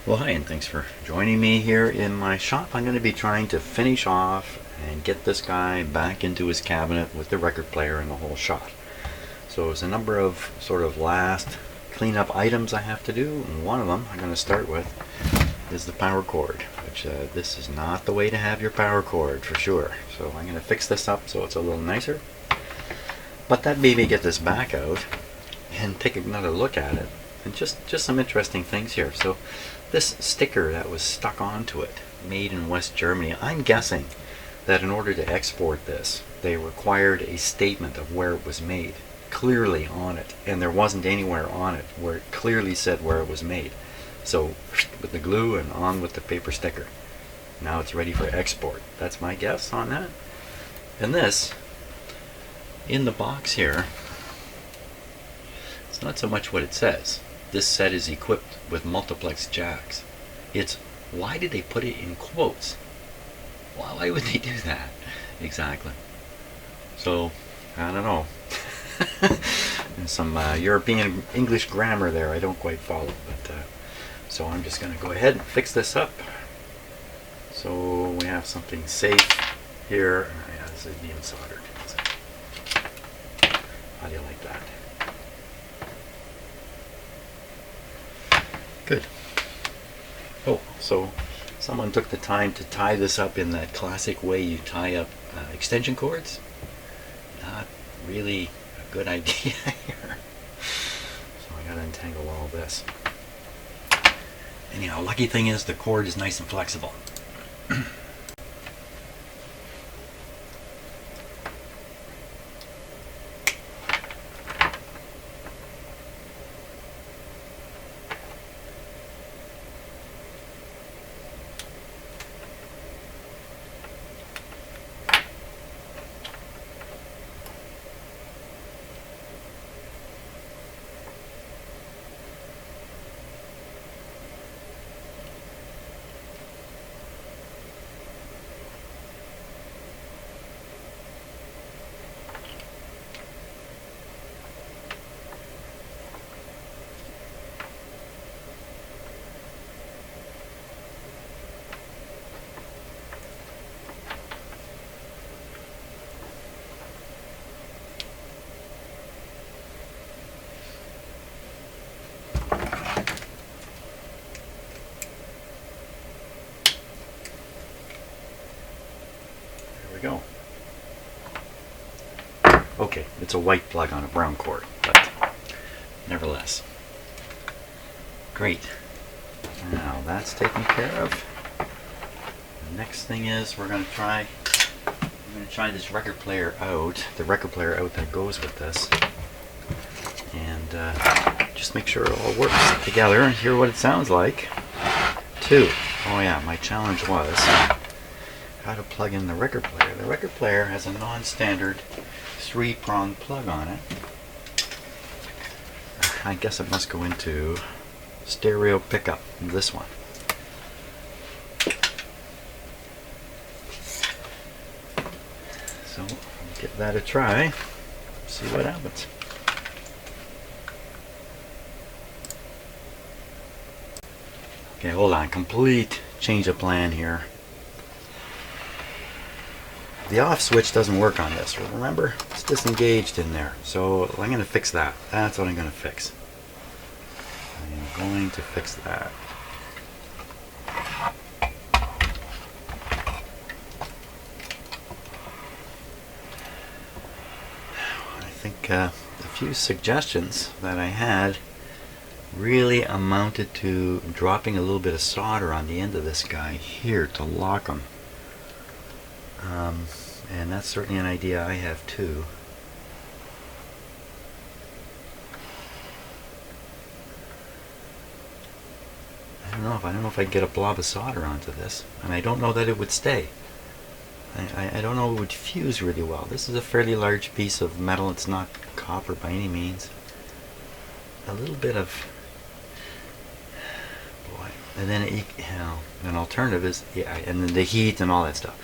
Well, hi, and thanks for joining me here in my shop. I'm going to be trying to finish off and get this guy back into his cabinet with the record player and the whole shot. So there's a number of sort of last cleanup items I have to do, and one of them I'm going to start with is the power cord, which this is not the way to have your power cord for sure. So I'm going to fix this up so it's a little nicer. But that made me get this back out and take another look at it, and just some interesting things here. So this sticker that was stuck onto it, made in West Germany, I'm guessing that in order to export this, they required a statement of where it was made, clearly on it, and there wasn't anywhere on it where it clearly said where it was made. So with the glue and on with the paper sticker. Now it's ready for export. That's my guess on that. And this, in the box here, it's not so much what it says. This set is equipped with multiplex jacks. It's, why did they put it in quotes? Why would they do that? Exactly. So, I don't know. There's some European English grammar there I don't quite follow. But so I'm just going to go ahead and fix this up. So we have something safe here. Yeah, this is being soldered. How do you like that? Good. Oh, so someone took the time to tie this up in that classic way you tie up extension cords. Not really a good idea here. So I gotta untangle all this. Anyhow, lucky thing is the cord is nice and flexible. Go. Okay, it's a white plug on a brown cord, but nevertheless. Great. Now that's taken care of. The next thing is I'm going to try this record player out, the record player out that goes with this, and just make sure it all works together and hear what it sounds like. Too. Oh yeah, my challenge was how to plug in the record player. The record player has a non-standard 3-prong plug on it. I guess it must go into stereo pickup, this one. So I'll give that a try, see what happens. Okay, hold on, complete change of plan here. The off switch doesn't work on this, remember? It's disengaged in there. So I'm going to fix that. That's what I'm going to fix. I'm going to fix that. I think the few suggestions that I had really amounted to dropping a little bit of solder on the end of this guy here to lock them. And that's certainly an idea I have too. I don't know if I can get a blob of solder onto this, and I don't know that it would stay. I don't know it would fuse really well. This is a fairly large piece of metal. It's not copper by any means. A little bit of, boy, and then an alternative is, yeah, and then the heat and all that stuff.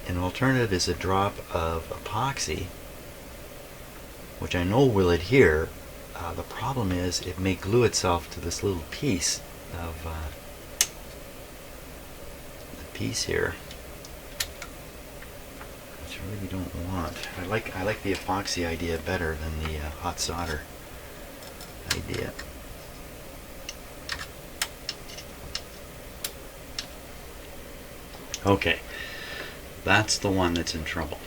An alternative is a drop of epoxy, which I know will adhere. The problem is it may glue itself to this little piece of the piece here, which I really don't want. I like the epoxy idea better than the hot solder idea. Okay, that's the one that's in trouble.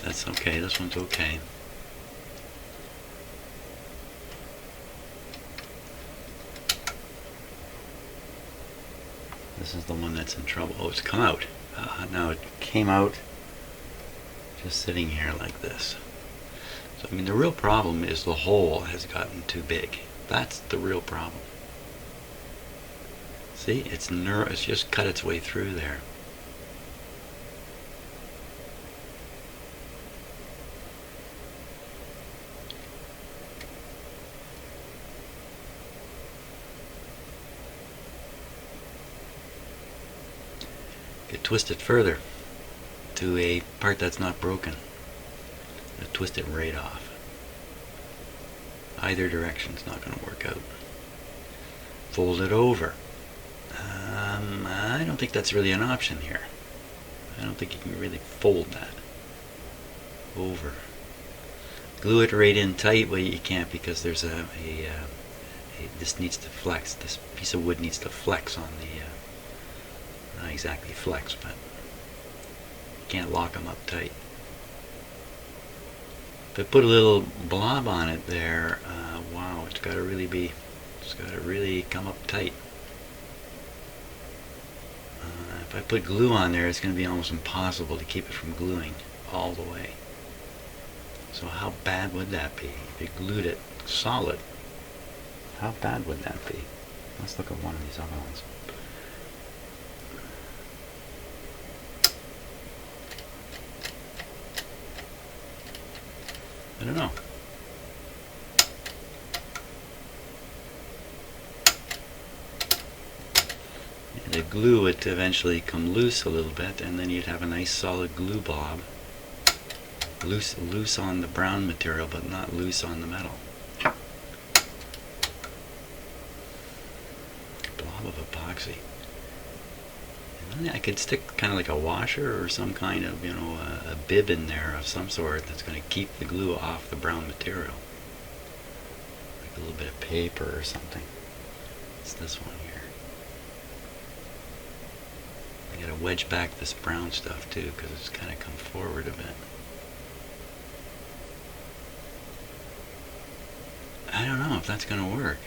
That's okay, this one's okay. This is the one that's in trouble. Oh, it's come out. Now it came out just sitting here like this. So, I mean, the real problem is the hole has gotten too big. That's the real problem. See, it's just cut its way through there. Could twist it further to a part that's not broken. Twist it right off. Either direction's not going to work out. Fold it over. I don't think that's really an option here. I don't think you can really fold that over. Glue it right in tight. Well, you can't, because there's this needs to flex. This piece of wood needs to flex on the not exactly flex, but you can't lock them up tight. If I put a little blob on it there, wow, it's got to really come up tight. If I put glue on there, it's going to be almost impossible to keep it from gluing all the way. So how bad would that be if you glued it solid? How bad would that be? Let's look at one of these other ones. I don't know. The glue would eventually come loose a little bit, and then you'd have a nice solid glue blob. Loose on the brown material, but not loose on the metal. Blob of epoxy. And then I could stick kind of like a washer or some kind of, a bib in there of some sort that's going to keep the glue off the brown material. Like a little bit of paper or something. It's this one here. I got to wedge back this brown stuff too, because it's kind of come forward a bit. I don't know if that's going to work.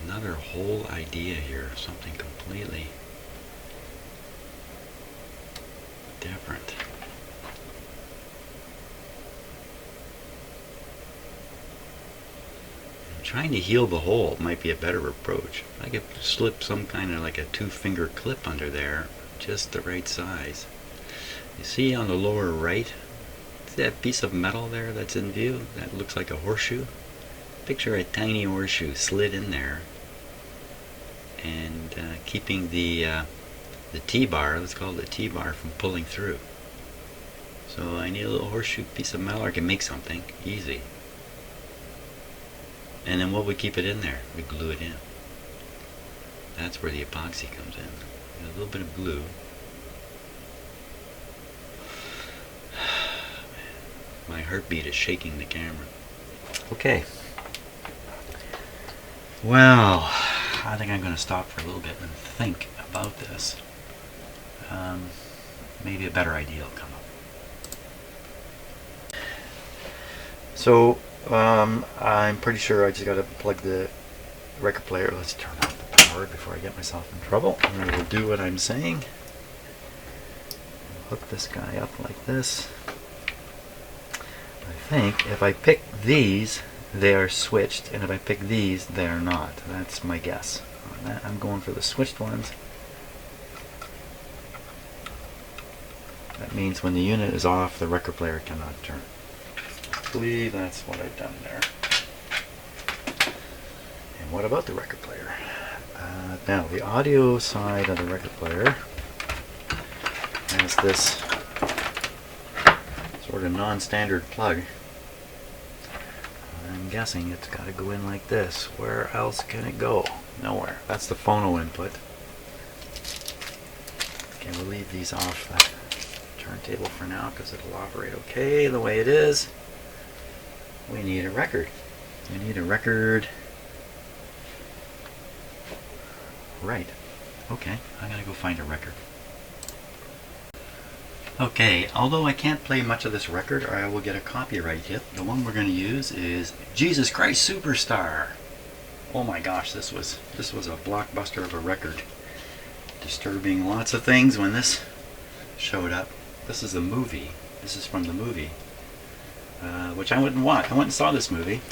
Another whole idea here, something completely different. Trying to heal the hole might be a better approach. If I could slip some kind of like a 2-finger clip under there, just the right size. You see on the lower right, see that piece of metal there that's in view? That looks like a horseshoe. Picture a tiny horseshoe slid in there, and keeping the T-bar, let's call it the T-bar, from pulling through. So I need a little horseshoe piece of metal. I can make something easy. And then what would keep it in there? We glue it in. That's where the epoxy comes in. A little bit of glue. My heartbeat is shaking the camera. Okay. Well, I think I'm going to stop for a little bit and think about this. Maybe a better idea will come up. So, I'm pretty sure I just got to plug the record player. Let's turn off the power before I get myself in trouble. And I will do what I'm saying. Hook this guy up like this. I think if I pick these, they are switched, and if I pick these, they are not. That's my guess. I'm going for the switched ones. That means when the unit is off, the record player cannot turn. I believe that's what I've done there. And what about the record player? Now, the audio side of the record player has this sort of non-standard plug. I'm guessing it's got to go in like this. Where else can it go? Nowhere. That's the phono input. Okay, we'll leave these off the turntable for now because it'll operate okay the way it is. We need a record. We need a record. Right. Okay, I'm gonna go find a record. Okay, although I can't play much of this record or I will get a copyright hit, the one we're going to use is Jesus Christ Superstar. Oh my gosh, this was a blockbuster of a record. Disturbing lots of things when this showed up. This is a movie. This is from the movie, which I went and watched. I went and saw this movie.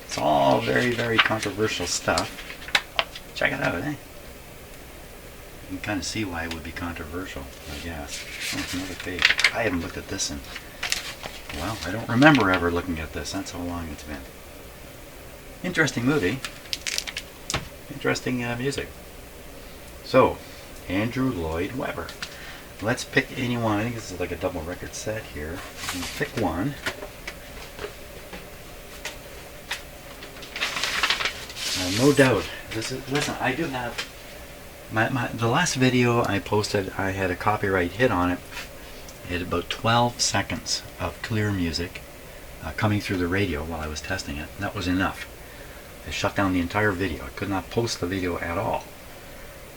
It's all very, very controversial stuff. Check it out, eh? You can kind of see why it would be controversial, I guess. Oh, another page. I haven't looked at this in, well, I don't remember ever looking at this. That's how long it's been. Interesting movie. Interesting music. So, Andrew Lloyd Webber. Let's pick any one. I think this is like a double record set here. You can pick one. No doubt. Listen, I do have the last video I posted, I had a copyright hit on it. It had about 12 seconds of clear music coming through the radio while I was testing it. And that was enough. I shut down the entire video. I could not post the video at all.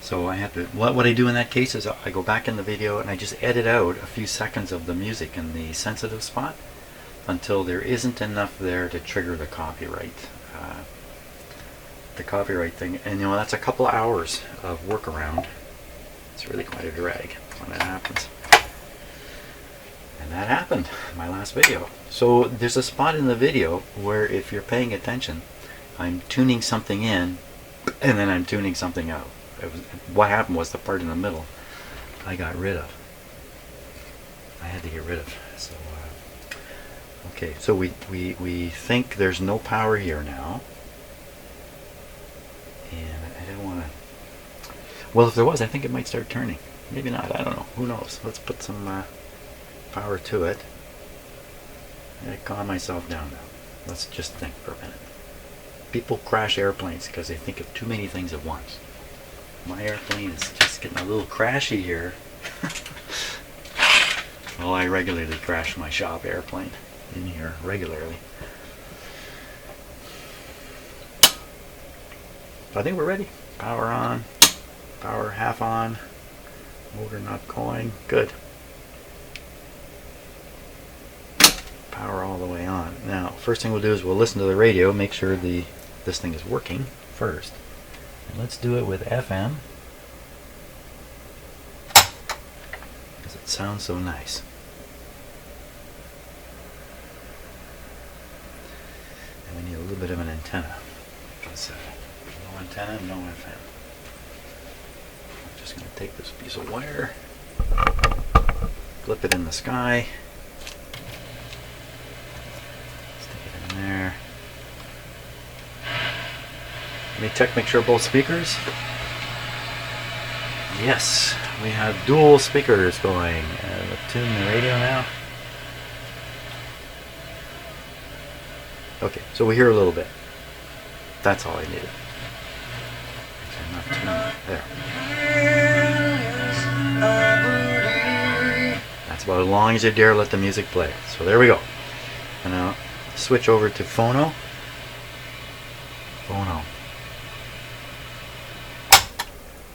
So I had to, what I do in that case is I go back in the video and I just edit out a few seconds of the music in the sensitive spot until there isn't enough there to trigger the copyright. The copyright thing, and you know, that's a couple hours of workaround. It's really quite a drag when that happens. And that happened in my last video. So there's a spot in the video where if you're paying attention, I'm tuning something in and then I'm tuning something out. What happened was the part in the middle I got rid of. I had to get rid of. So okay, so we think there's no power here now. And I didn't want to, well, if there was, I think it might start turning. Maybe not, I don't know, who knows. Let's put some power to it. I calm myself down now. Let's just think for a minute. People crash airplanes because they think of too many things at once. My airplane is just getting a little crashy here. Well, I regularly crash my shop airplane in here, regularly. I think we're ready. Power on, power half on, motor not going, good. Power all the way on. Now, first thing we'll do is we'll listen to the radio, make sure this thing is working first. And let's do it with FM, because it sounds so nice. And we need a little bit of an antenna, because no antenna, no FM. I'm just going to take this piece of wire, flip it in the sky, stick it in there. Let me check, make sure both speakers. Yes, we have dual speakers going. We'll tune the radio now. Okay, so we hear a little bit. That's all I needed. There. That's about as long as you dare let the music play. So there we go. And now switch over to phono. Phono.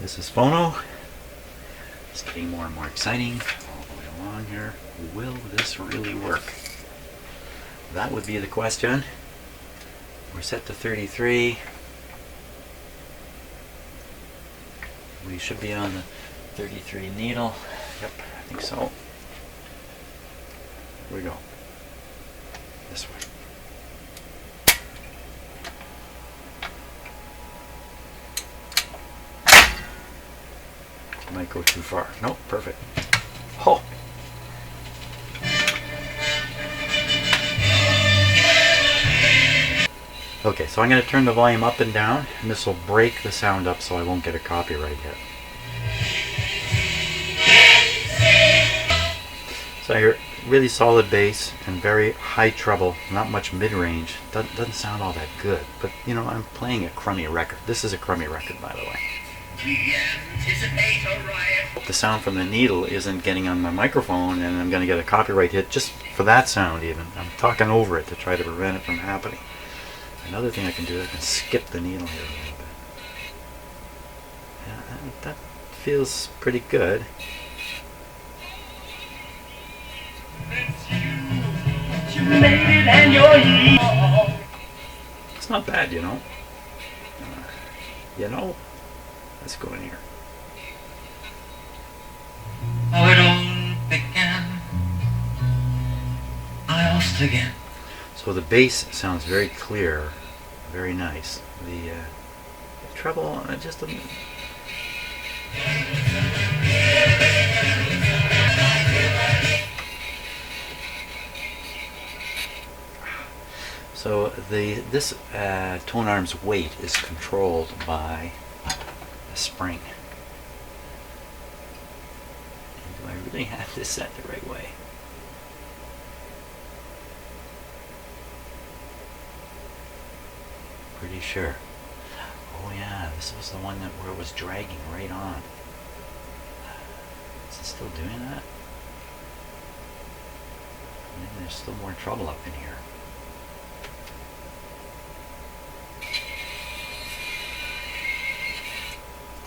This is phono. It's getting more and more exciting all the way along here. Will this really work? That would be the question. We're set to 33. We should be on the 33 needle. Yep, I think so. Here we go. This way. Might go too far. Nope, perfect. Oh, Okay, so I'm going to turn the volume up and down, and this will break the sound up so I won't get a copyright hit. So I hear really solid bass and very high treble, not much mid-range. Doesn't sound all that good, but you know, I'm playing a crummy record. This is a crummy record, by the way. The sound from the needle isn't getting on my microphone, and I'm going to get a copyright hit just for that sound even. I'm talking over it to try to prevent it from happening. Another thing I can do, I can skip the needle here a little bit. Yeah, that feels pretty good. It's not bad, you know. Let's go in here. Oh, it all began. I lost again. So the bass sounds very clear, very nice. The treble, just a... So this tone arm's weight is controlled by a spring. And do I really have this set the right way? Pretty sure. Oh yeah, this was the one where it was dragging right on. Is it still doing that? Maybe there's still more trouble up in here.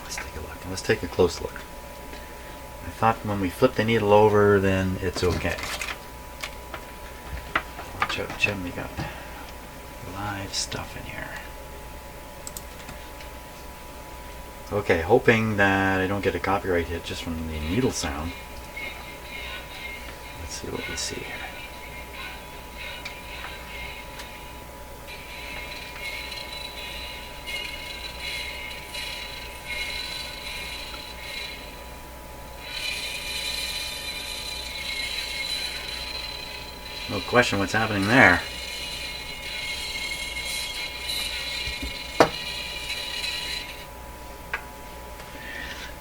Let's take a look. Let's take a close look. I thought when we flip the needle over, then it's okay. Watch out, Jim, we got live stuff in here. Okay, hoping that I don't get a copyright hit just from the needle sound. Let's see what we see here. No question what's happening there.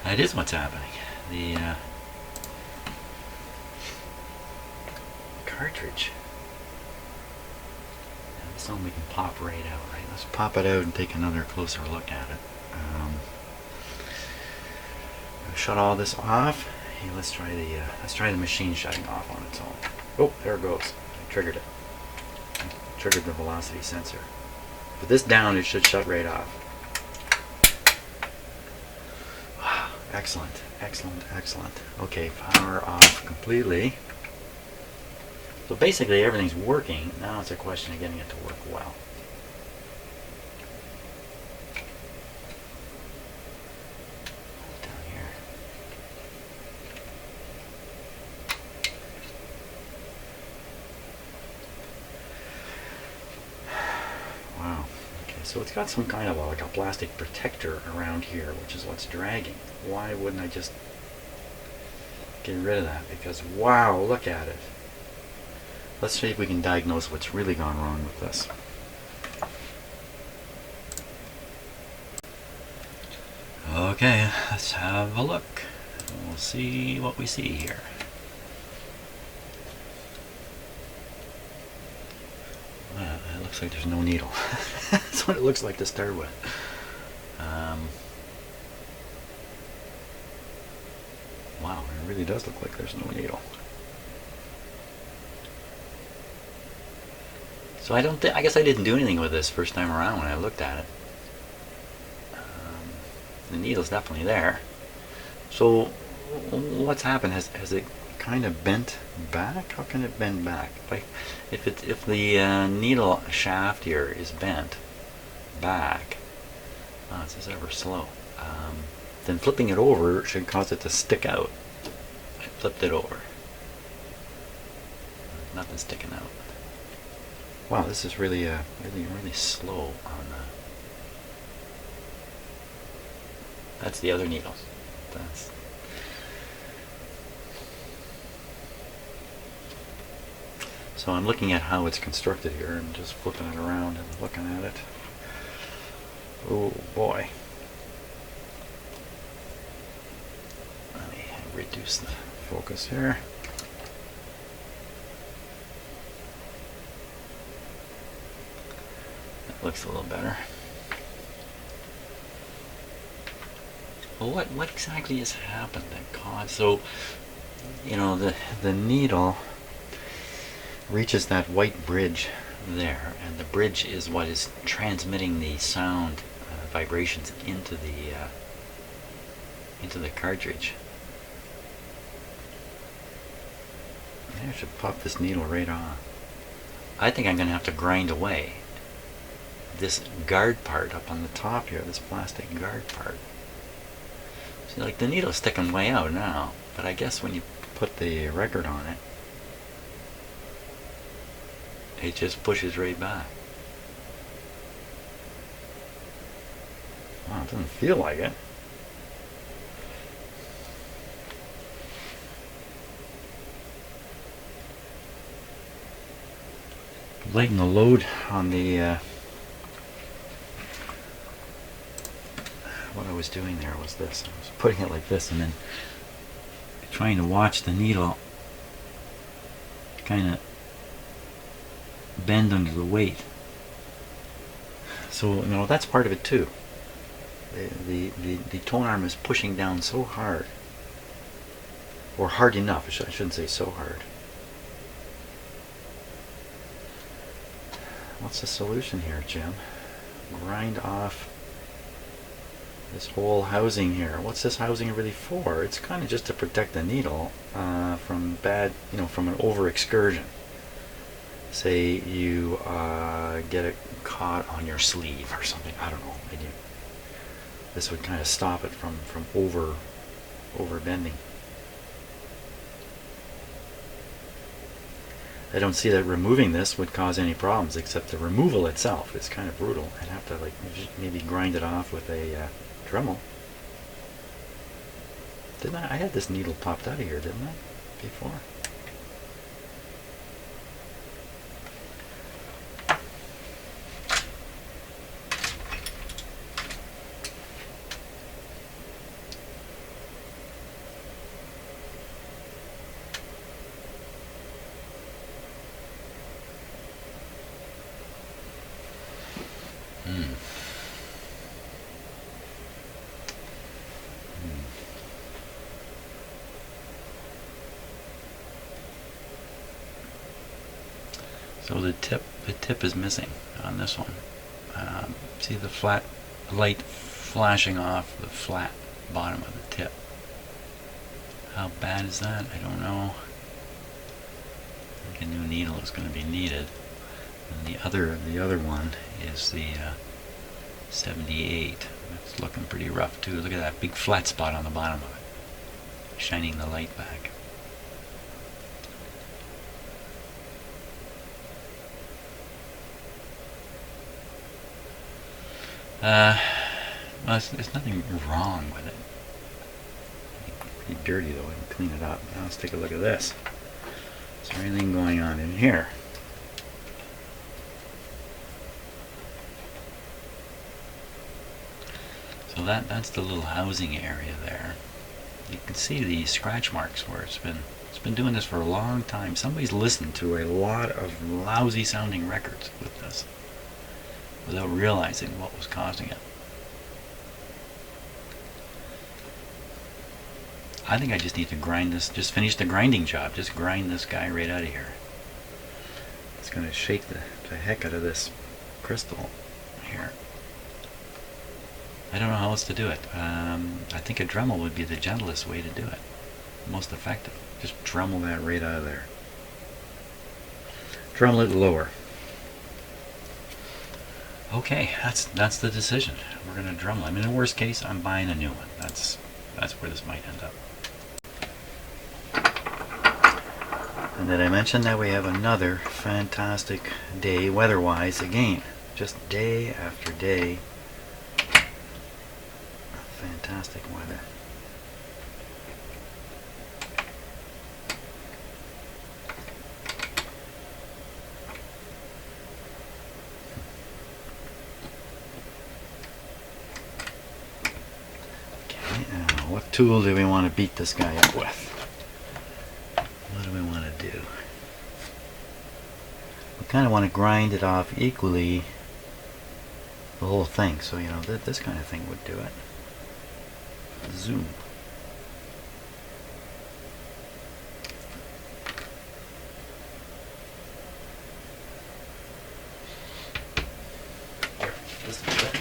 That is what's happening. The cartridge. Yeah, this one we can pop right out, right? Let's pop it out and take another closer look at it. Shut all this off. Hey, let's try the machine shutting off on its own. Oh, there it goes. I triggered it. I triggered the velocity sensor. With this down, it should shut right off. Excellent, excellent, excellent. Okay, power off completely. So basically everything's working. Now it's a question of getting it to work well. Down here. Wow. Okay, so it's got some kind of like a plastic protector around here, which is what's dragging. Why wouldn't I just get rid of that? Because wow, look at it. Let's see if we can diagnose what's really gone wrong with this. Okay, let's have a look. We'll see what we see here. Well, it looks like there's no needle. That's what it looks like to start with. Wow, it really does look like there's no needle. So I guess I didn't do anything with this first time around when I looked at it. The needle's definitely there. So what's happened? Has it kind of bent back? How can it bend back? Like if the needle shaft here is bent back, oh, this is ever slow. Then flipping it over should cause it to stick out. I flipped it over. Nothing sticking out. Wow, this is really, really slow on the... That's the other needle. That's... So I'm looking at how it's constructed here and just flipping it around and looking at it. Oh boy. Let me reduce the focus here. That looks a little better. Well, what exactly has happened that caused, so, you know, the needle reaches that white bridge there, and the bridge is what is transmitting the sound vibrations into the cartridge. I should pop this needle right off. I think I'm going to have to grind away this guard part up on the top here, this plastic guard part. See, like the needle's sticking way out now, but I guess when you put the record on it, it just pushes right back. Wow, it doesn't feel like it. Lighten the load on the what I was doing there was this. I was putting it like this and then trying to watch the needle kind of bend under the weight. So, you know, that's part of it too. The tone arm is pushing down so hard, or hard enough. I shouldn't say so hard. What's the solution here, Jim? Grind off this whole housing here. What's this housing really for? It's kind of just to protect the needle from bad, you know, from an over excursion. Say you get it caught on your sleeve or something. I don't know. This would kind of stop it from over bending. I don't see that removing this would cause any problems, except the removal itself is kind of brutal. I'd have to like maybe grind it off with a Dremel. Didn't I? I had this needle popped out of here, didn't I? Before. So the tip is missing on this one. See the flat light flashing off the flat bottom of the tip. How bad is that? I don't know. I think a new needle is going to be needed. And the other one is the 78. It's looking pretty rough too. Look at that big flat spot on the bottom of it, shining the light back. Well, there's nothing wrong with it. Pretty dirty though. I can clean it up. Now let's take a look at this. Is there anything going on in here? So that's the little housing area there. You can see the scratch marks where it's been doing this for a long time. Somebody's listened to a lot of lousy sounding records with this without realizing what was causing it. I think I just need to grind this, just finish the grinding job, just grind this guy right out of here. It's going to shake the heck out of this crystal here. I don't know how else to do it. I think a Dremel would be the gentlest way to do it, most effective. Just Dremel that right out of there. Dremel it lower. Okay, that's the decision. We're going to Dremel. I mean, in the worst case, I'm buying a new one. That's where this might end up. And did I mention that we have another fantastic day weather-wise again? Just day after day. Fantastic weather. what tool do we want to beat this guy up with? What do we want to do? We kind of want to grind it off equally, the whole thing. So, you know, this kind of thing would do it. Zoom. Here, this will do it.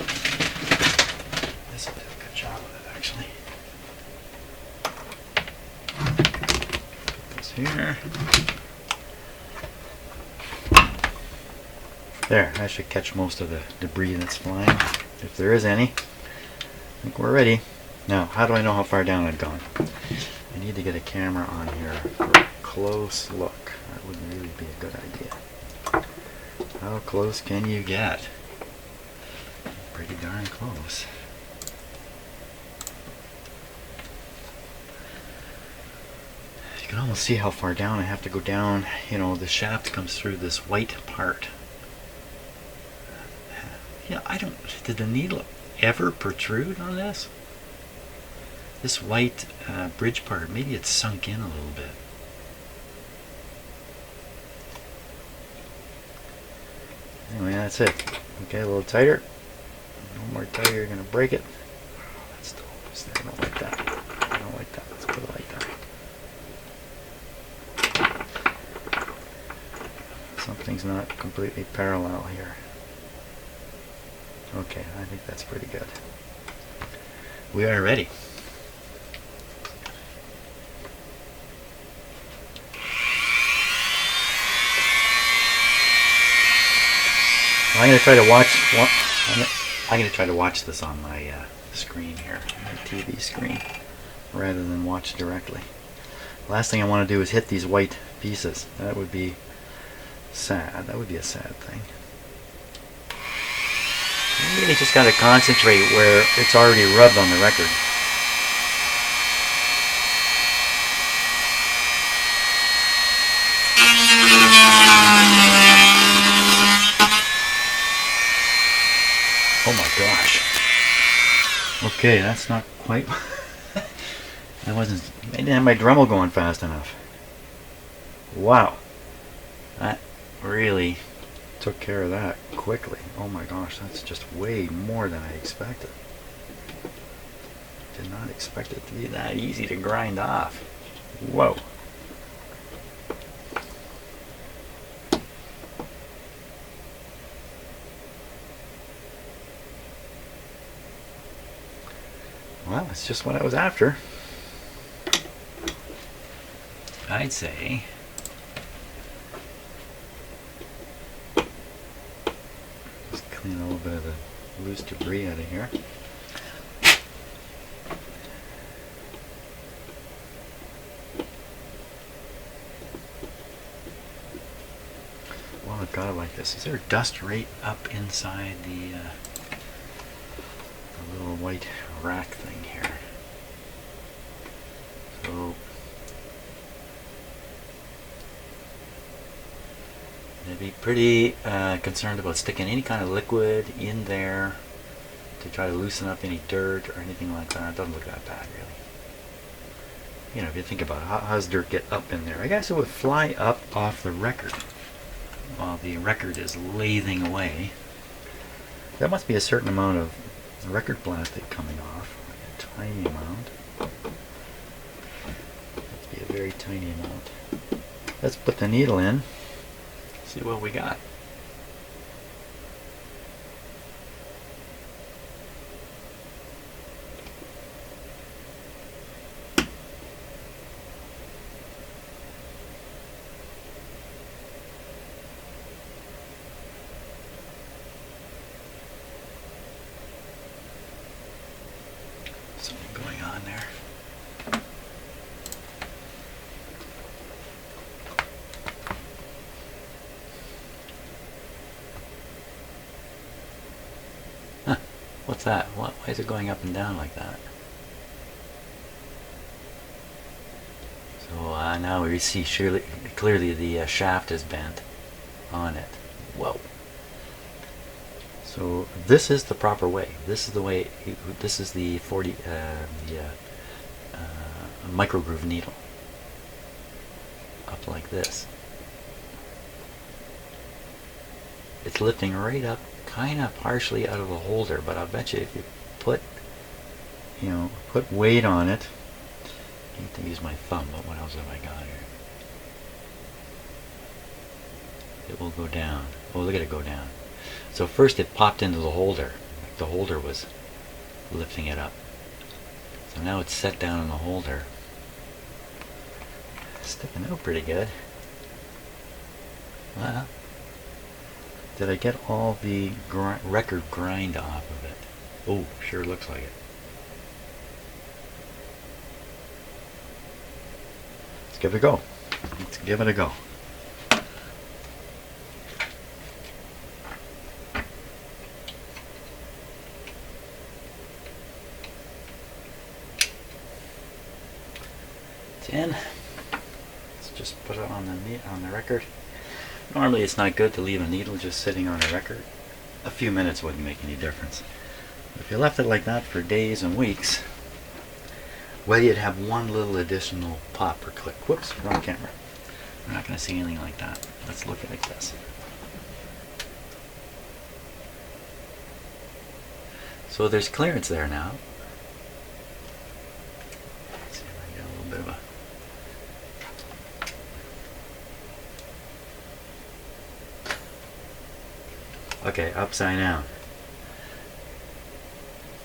This will do a good job of it, actually. Put this here. There, I should catch most of the debris that's flying, if there is any. I think we're ready. Now, how do I know how far down I've gone? I need to get a camera on here for a close look. That would really be a good idea. How close can you get? Pretty darn close. You can almost see how far down I have to go down. You know, the shaft comes through this white part. Yeah, did the needle ever protrude on this? This white bridge part, maybe it's sunk in a little bit. Anyway, that's it. Okay, a little tighter. No more tighter, you're going to break it. Oh, that's still almost there. I don't like that. I don't like that. Let's put it like that. Something's not completely parallel here. Okay, I think that's pretty good. We are ready. I'm going to try to watch. I'm going to try to watch this on my screen here, my TV screen, rather than watch directly. Last thing I want to do is hit these white pieces. That would be sad. That would be a sad thing. You really just got to concentrate where it's already rubbed on the record. Oh my gosh. Okay, that's not quite... I didn't have my Dremel going fast enough. Wow. That really took care of that quickly. Oh my gosh, that's just way more than I expected. Did not expect it to be that easy to grind off. Whoa. Well, that's just what I was after. I'd say just clean a little bit of the loose debris out of here. Well, I've got it like this. Is there dust right up inside the little white rack thing here? So I'd be pretty concerned about sticking any kind of liquid in there to try to loosen up any dirt or anything like that. It doesn't look that bad, really. You know, if you think about it, how does dirt get up in there? I guess it would fly up off the record while the record is lathing away. There must be a certain amount of record plastic coming off. Like a tiny amount. Must be a very tiny amount. Let's put the needle in. See what we got. Something going on there. Huh. What's that? Why is it going up and down like that? So now we see clearly the shaft is bent on it. Whoa. So this is the proper way. This is the way. This is the a micro groove needle up like this. It's lifting right up, kind of partially out of the holder, but I'll bet you if you put weight on it. I need to use my thumb, but what else have I got here? It will go down. Oh, look at it go down. So first it popped into the holder. Like the holder was lifting it up. So now it's set down in the holder. Sticking out pretty good. Well, did I get all the record grind off of it? Oh, sure looks like it. Let's give it a go. Let's give it a go. In. Let's just put it on the record. Normally it's not good to leave a needle just sitting on a record. A few minutes wouldn't make any difference. If you left it like that for days and weeks, well, you'd have one little additional pop or click. Whoops, wrong camera. We're not going to see anything like that. Let's look at it like this. So there's clearance there now. Let's see if I get a little bit of a... Okay, upside down.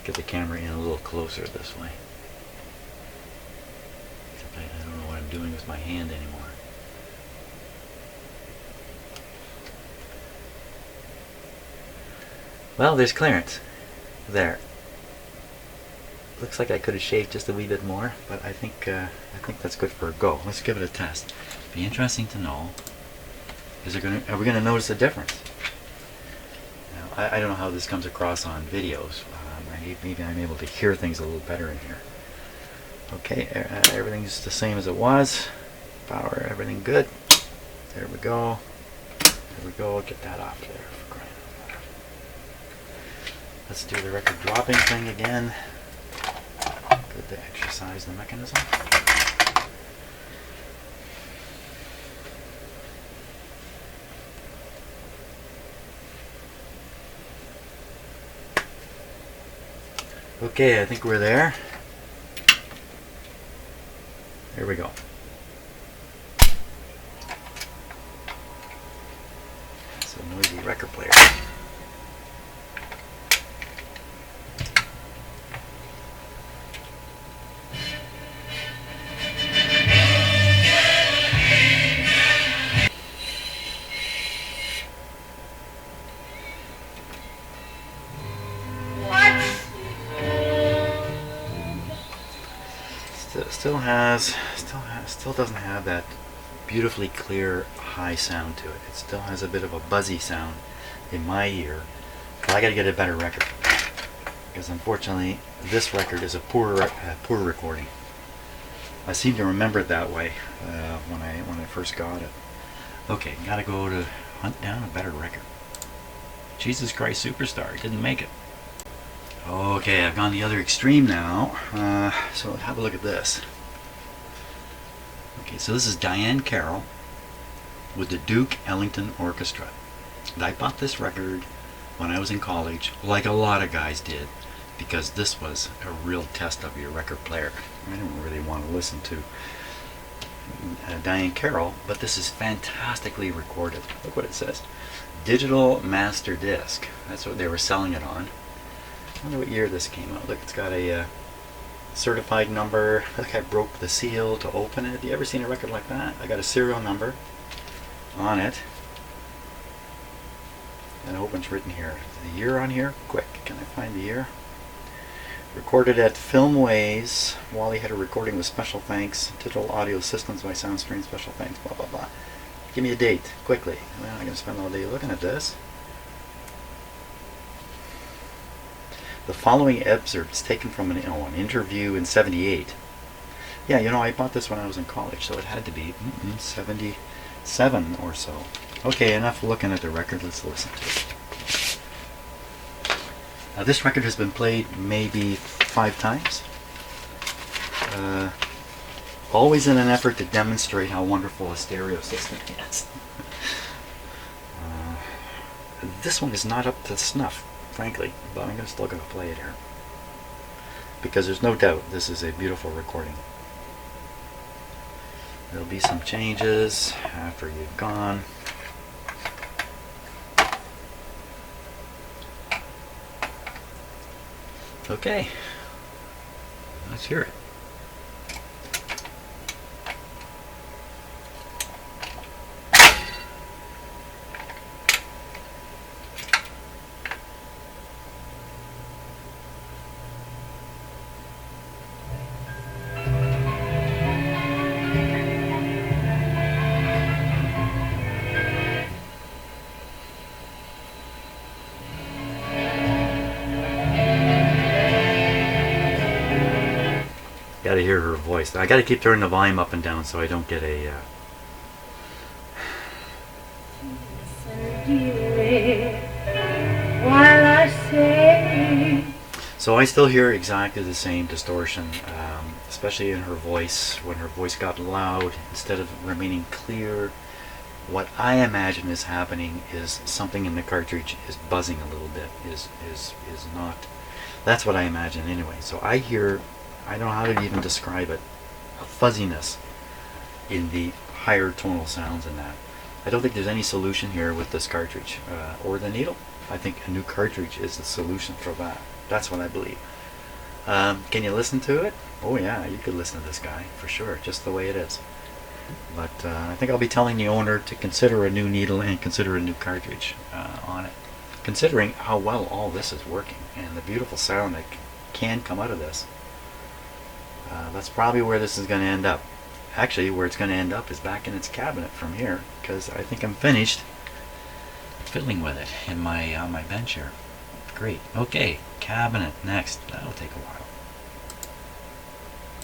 Get the camera in a little closer this way. Except I don't know what I'm doing with my hand anymore. Well, there's clearance. There. Looks like I could have shaved just a wee bit more, but I think that's good for a go. Let's give it a test. Be interesting to know. Are we gonna notice a difference? I don't know how this comes across on videos. Maybe I'm able to hear things a little better in here. Okay, everything's the same as it was. Power, everything good. There we go. There we go. Get that off there for crying out loud. Let's do the record dropping thing again. Good to exercise the mechanism. Okay, I think we're there. Here we go. It's a noisy record player. Still doesn't have that beautifully clear high sound to it. It still has a bit of a buzzy sound in my ear. But I got to get a better record because unfortunately this record is a poor recording. I seem to remember it that way when I first got it. Okay, gotta go to hunt down a better record. Jesus Christ Superstar, didn't make it. Okay, I've gone the other extreme now. So have a look at this. Okay, so this is Diane Carroll with the Duke Ellington Orchestra. And I bought this record when I was in college, like a lot of guys did, because this was a real test of your record player. I didn't really want to listen to Diane Carroll, but this is fantastically recorded. Look what it says. Digital Master Disc. That's what they were selling it on. I wonder what year this came out. Look, it's got a certified number. I think I broke the seal to open it. Have you ever seen a record like that? I got a serial number on it. And I hope it's written here. Is the year on here? Quick, can I find the year? Recorded at Filmways. Wally had a recording with special thanks. Digital audio systems by Soundstream. Special thanks. Blah blah blah. Give me a date quickly. Well, I'm going to spend all day looking at this. The following excerpt is taken from an interview in '78. Yeah, I bought this when I was in college, so it had to be 77 or so. Okay, enough looking at the record. Let's listen to it. Now, this record has been played maybe 5 times. always in an effort to demonstrate how wonderful a stereo system is. This one is not up to snuff, frankly, but I'm still going to play it here. Because there's no doubt this is a beautiful recording. There'll be some changes after you've gone. Okay, let's hear it. Got to hear her voice. I got to keep turning the volume up and down so I don't get a. While I say. So I still hear exactly the same distortion, especially in her voice. When her voice got loud instead of remaining clear, what I imagine is happening is something in the cartridge is buzzing a little bit. Is not. That's what I imagine anyway. So I hear. I don't know how to even describe it, a fuzziness in the higher tonal sounds in that. I don't think there's any solution here with this cartridge or the needle. I think a new cartridge is the solution for that. That's what I believe. Can you listen to it? Oh yeah, you could listen to this guy for sure, just the way it is. But I think I'll be telling the owner to consider a new needle and consider a new cartridge on it, considering how well all this is working and the beautiful sound that can come out of this. That's probably where this is going to end up. Actually, where it's going to end up is back in its cabinet from here, because I think I'm finished fiddling with it in my on my bench here. Great. Okay, cabinet next. That'll take a while.